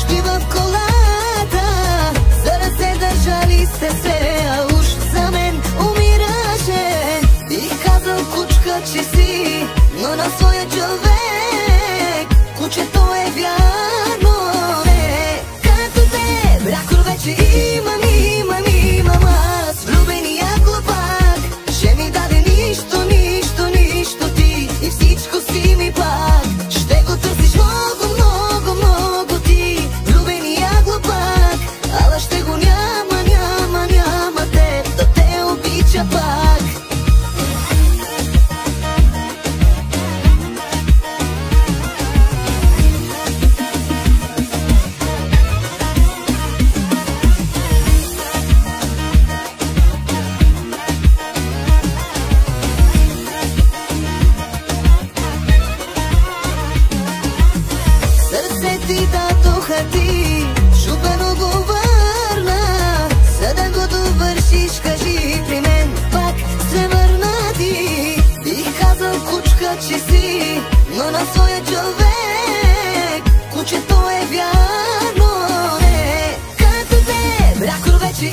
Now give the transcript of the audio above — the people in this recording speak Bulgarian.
Нощи в колата, за да се държали сте се, а уж за мен умираше. Бих казал, кучка, че си, но на своя човек кучето е вярно. Не, както те, бракор вече имам аз. Влюбения глупак, ще ми даде нищо, нищо, нищо ти и всичко си ми пак. Ще го търсиш много, много, много ти. Влюбения глупак, ала ще го няма, няма, няма те, да те обича пак. Ти дадоха ти, шупено го върна, за да го довършиш, кажи при мен, пак се върна ти. Бих казал, кучка, че си, но на своя човек кучето е вярно. Не, както те, бракор вече